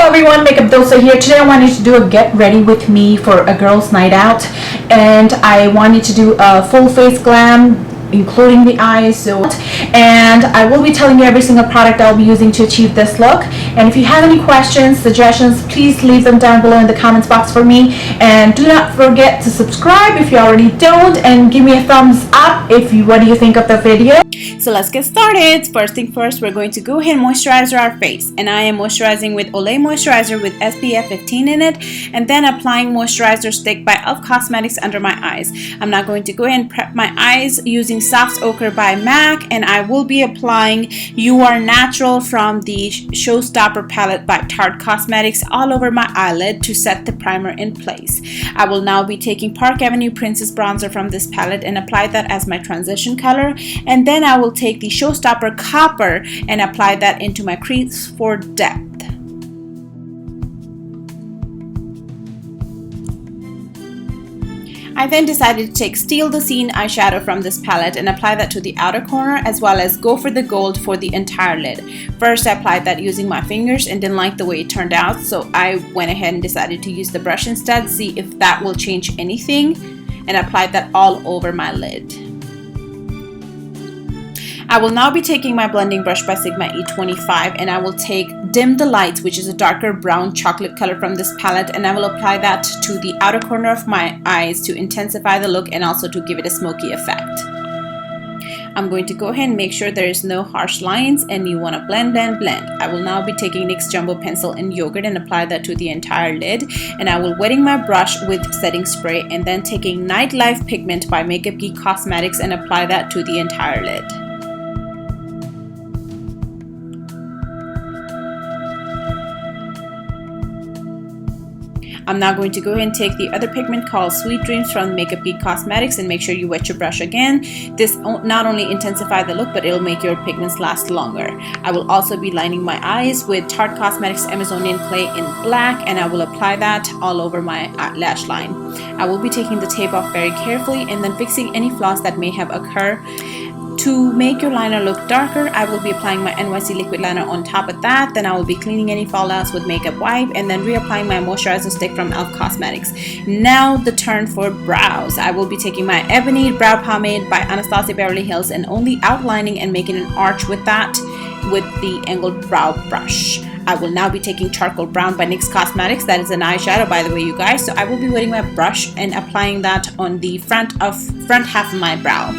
everyone, Makeup Dosa here. Today I wanted to do a get ready with me for a girls' night out, and I wanted to do a full face glam, including the eyes. And I will be telling you every single product I'll be using to achieve this look. And if you have any questions, suggestions, please leave them down below in the comments box for me. And do not forget to subscribe if you already don't, and give me a thumbs up what do you think of the video. So let's get started. First thing first, we're going to go ahead and moisturize our face, and I am moisturizing with Olay moisturizer with SPF 15 in it, and then applying moisturizer stick by e.l.f. Cosmetics under my eyes. I'm now going to go ahead and prep my eyes using Soft Ochre by MAC, and I will be applying You Are Natural from the Showstopper palette by Tarte Cosmetics all over my eyelid to set the primer in place. I will now be taking Park Avenue Princess bronzer from this palette and apply that as my transition color, and then I will take the Showstopper Copper and apply that into my crease for depth. I then decided to take Steal the Scene eyeshadow from this palette and apply that to the outer corner, as well as Go for the Gold for the entire lid. First, I applied that using my fingers and didn't like the way it turned out, so I went ahead and decided to use the brush instead, see if that will change anything, and applied that all over my lid. I will now be taking my blending brush by Sigma E25, and I will take Dim the Lights, which is a darker brown chocolate color from this palette, and I will apply that to the outer corner of my eyes to intensify the look and also to give it a smoky effect. I'm going to go ahead and make sure there is no harsh lines, and you want to blend, blend, blend. I will now be taking NYX Jumbo Pencil in Yogurt and apply that to the entire lid, and I will wetting my brush with setting spray and then taking Nightlife Pigment by Makeup Geek Cosmetics and apply that to the entire lid. I'm now going to go ahead and take the other pigment called Sweet Dreams from Makeup Geek Cosmetics, and make sure you wet your brush again. This not only intensify the look, but it'll make your pigments last longer. I will also be lining my eyes with Tarte Cosmetics Amazonian Clay in black, and I will apply that all over my lash line. I will be taking the tape off very carefully and then fixing any flaws that may have occurred. To make your liner look darker, I will be applying my NYC liquid liner on top of that. Then I will be cleaning any fallouts with makeup wipe and then reapplying my moisturizer stick from e.l.f. Cosmetics. Now the turn for brows. I will be taking my Ebony Brow Pomade by Anastasia Beverly Hills and only outlining and making an arch with that with the angled brow brush. I will now be taking Charcoal Brown by NYX Cosmetics. That is an eyeshadow, by the way, you guys. So I will be wetting my brush and applying that on the front half of my brow.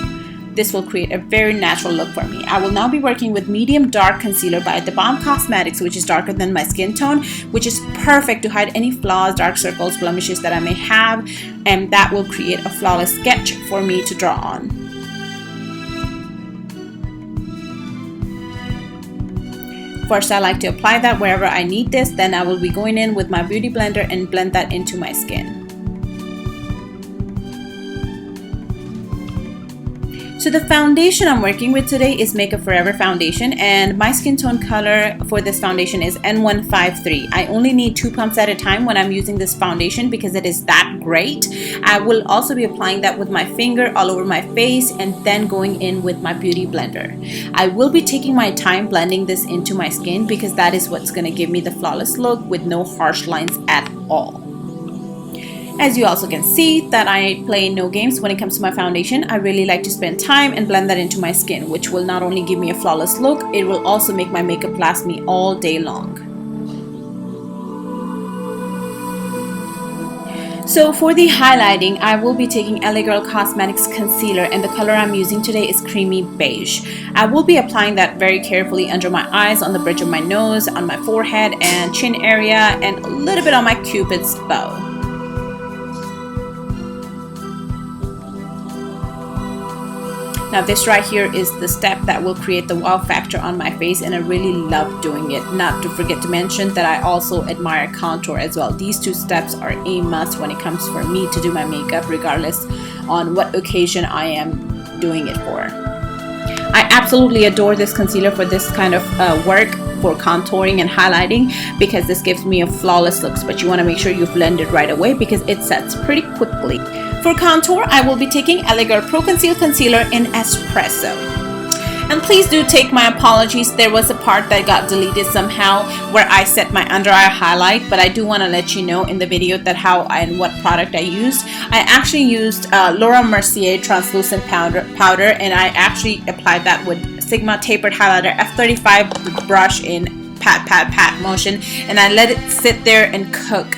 This will create a very natural look for me. I will now be working with Medium Dark Concealer by The Balm Cosmetics, which is darker than my skin tone, which is perfect to hide any flaws, dark circles, blemishes that I may have, and that will create a flawless sketch for me to draw on. First, I like to apply that wherever I need this, then I will be going in with my beauty blender and blend that into my skin. So the foundation I'm working with today is Makeup Forever foundation, and my skin tone color for this foundation is N153. I only need 2 pumps at a time when I'm using this foundation because it is that great. I will also be applying that with my finger all over my face and then going in with my beauty blender. I will be taking my time blending this into my skin because that is what's going to give me the flawless look with no harsh lines at all. As you also can see that I play no games when it comes to my foundation. I really like to spend time and blend that into my skin, which will not only give me a flawless look, it will also make my makeup last me all day long. So for the highlighting, I will be taking LA Girl Cosmetics Concealer, and the color I'm using today is Creamy Beige. I will be applying that very carefully under my eyes, on the bridge of my nose, on my forehead and chin area, and a little bit on my Cupid's bow. Now this right here is the step that will create the wow factor on my face, and I really love doing it. Not to forget to mention that I also admire contour as well. These 2 steps are a must when it comes for me to do my makeup, regardless on what occasion I am doing it for. I absolutely adore this concealer for this kind of work, for contouring and highlighting, because this gives me a flawless look, but you want to make sure you blend it right away because it sets pretty quickly. For contour, I will be taking LA Girl Pro Conceal Concealer in Espresso. And please do take my apologies. There was a part that got deleted somehow where I set my under eye highlight, but I do want to let you know in the video that how and what product I used. I actually used Laura Mercier translucent powder, and I actually applied that with Sigma tapered highlighter F35 brush in pat motion, and I let it sit there and cook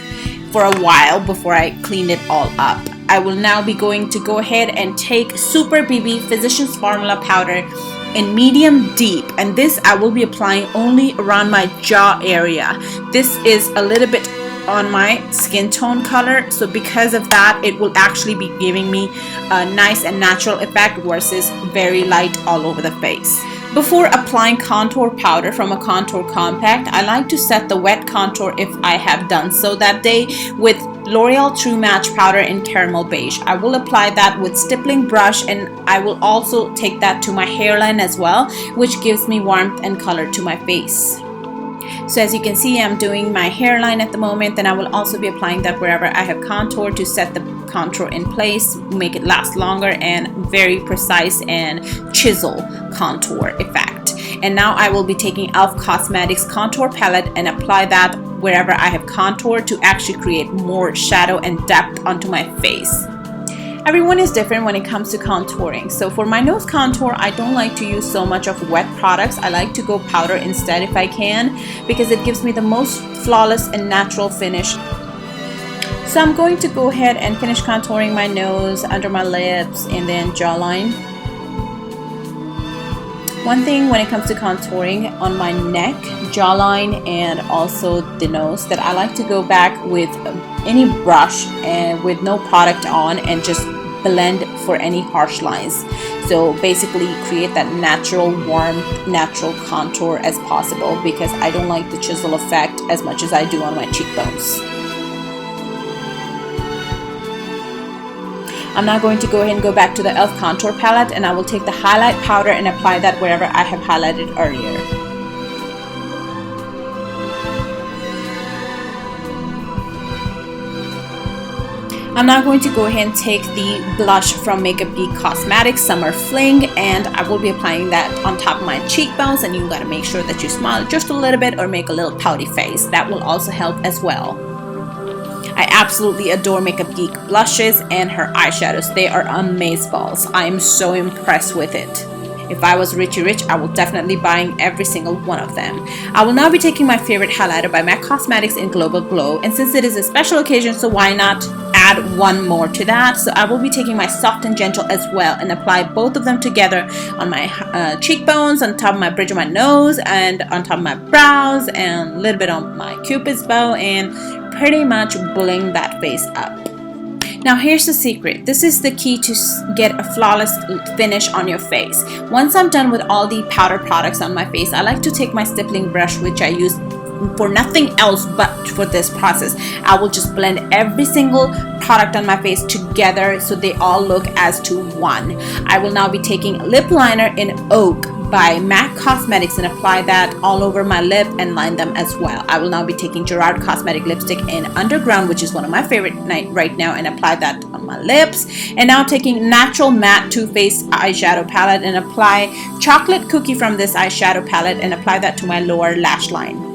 for a while before I cleaned it all up. I will now be going to go ahead and take Super BB Physicians Formula powder in medium deep, and this I will be applying only around my jaw area. This is a little bit on my skin tone color, so because of that it will actually be giving me a nice and natural effect versus very light all over the face. Before applying contour powder from a contour compact, I like to set the wet contour if I have done so that day with L'Oreal True Match powder in caramel beige. I will apply that with stippling brush, and I will also take that to my hairline as well, which gives me warmth and color to my face. So as you can see, I'm doing my hairline at the moment, and I will also be applying that wherever I have contour to set the contour in place, make it last longer, and very precise and chisel contour effect. And now I will be taking e.l.f. Cosmetics contour palette and apply that wherever I have contour to actually create more shadow and depth onto my face. Everyone is different when it comes to contouring. So for my nose contour, I don't like to use so much of wet products. I like to go powder instead if I can, because it gives me the most flawless and natural finish. So I'm going to go ahead and finish contouring my nose, under my lips, and then jawline. One thing when it comes to contouring on my neck, jawline, and also the nose, that I like to go back with any brush and with no product on and just blend for any harsh lines. So basically create that natural warmth, natural contour as possible, because I don't like the chisel effect as much as I do on my cheekbones. I'm now going to go ahead and go back to the e.l.f. contour palette, and I will take the highlight powder and apply that wherever I have highlighted earlier. I'm now going to go ahead and take the blush from Makeup Geek Cosmetics Summer Fling, and I will be applying that on top of my cheekbones, and you gotta make sure that you smile just a little bit or make a little pouty face. That will also help as well. I absolutely adore Makeup Geek blushes and her eyeshadows. They are amazeballs. I am so impressed with it. If I was Richie Rich, I will definitely be buying every single one of them. I will now be taking my favorite highlighter by MAC Cosmetics in Global Glow, and since it is a special occasion, so why not add one more to that? So I will be taking my Soft and Gentle as well and apply both of them together on my cheekbones, on top of my bridge of my nose, and on top of my brows, and a little bit on my Cupid's bow, and pretty much bling that face up. Now here's the secret. This is the key to get a flawless finish on your face. Once I'm done with all the powder products on my face, I like to take my stippling brush, which I use for nothing else but for this process. I will just blend every single product on my face together so they all look as to one. I will now be taking lip liner in Oak by MAC Cosmetics and apply that all over my lip and line them as well. I will now be taking Gerard Cosmetic lipstick in Underground, which is one of my favorite right now, and apply that on my lips. And now taking Natural Matte Too Faced eyeshadow palette and apply Chocolate Cookie from this eyeshadow palette and apply that to my lower lash line.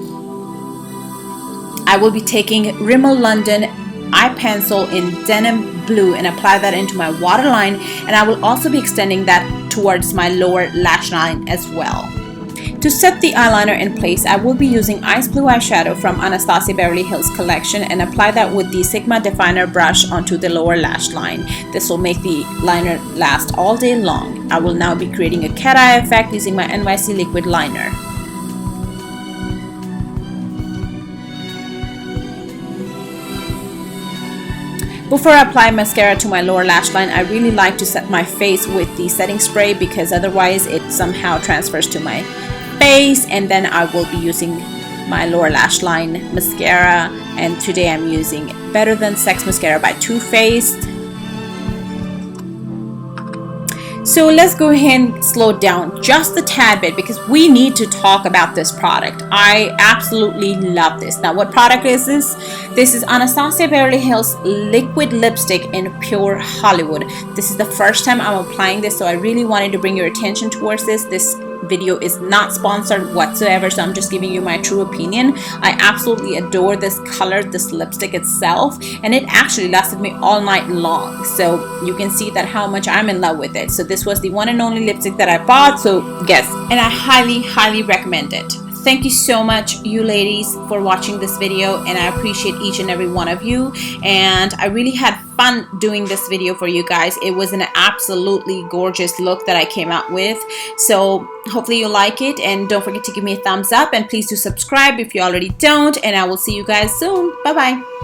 I will be taking Rimmel London eye pencil in Denim Blue and apply that into my waterline, and I will also be extending that towards my lower lash line as well. To set the eyeliner in place, I will be using Ice Blue eyeshadow from Anastasia Beverly Hills collection and apply that with the Sigma definer brush onto the lower lash line. This will make the liner last all day long. I will now be creating a cat eye effect using my NYC liquid liner. Before I apply mascara to my lower lash line, I really like to set my face with the setting spray, because otherwise it somehow transfers to my face, and then I will be using my lower lash line mascara, and today I'm using Better Than Sex mascara by Too Faced. So let's go ahead and slow down just a tad bit, because we need to talk about this product. I absolutely love this. Now, what product is this? This is Anastasia Beverly Hills liquid lipstick in Pure Hollywood. This is the first time I'm applying this, so I really wanted to bring your attention towards this. This video is not sponsored whatsoever, so I'm just giving you my true opinion. I absolutely adore this color, this lipstick itself, and it actually lasted me all night long, so you can see that how much I'm in love with it. So this was the one and only lipstick that I bought, so guess, and I highly recommend it. Thank you so much, you ladies, for watching this video, and I appreciate each and every one of you, and I really had fun doing this video for you guys. It was an absolutely gorgeous look that I came out with, so hopefully you like it, and don't forget to give me a thumbs up, and please do subscribe if you already don't, and I will see you guys soon. Bye bye.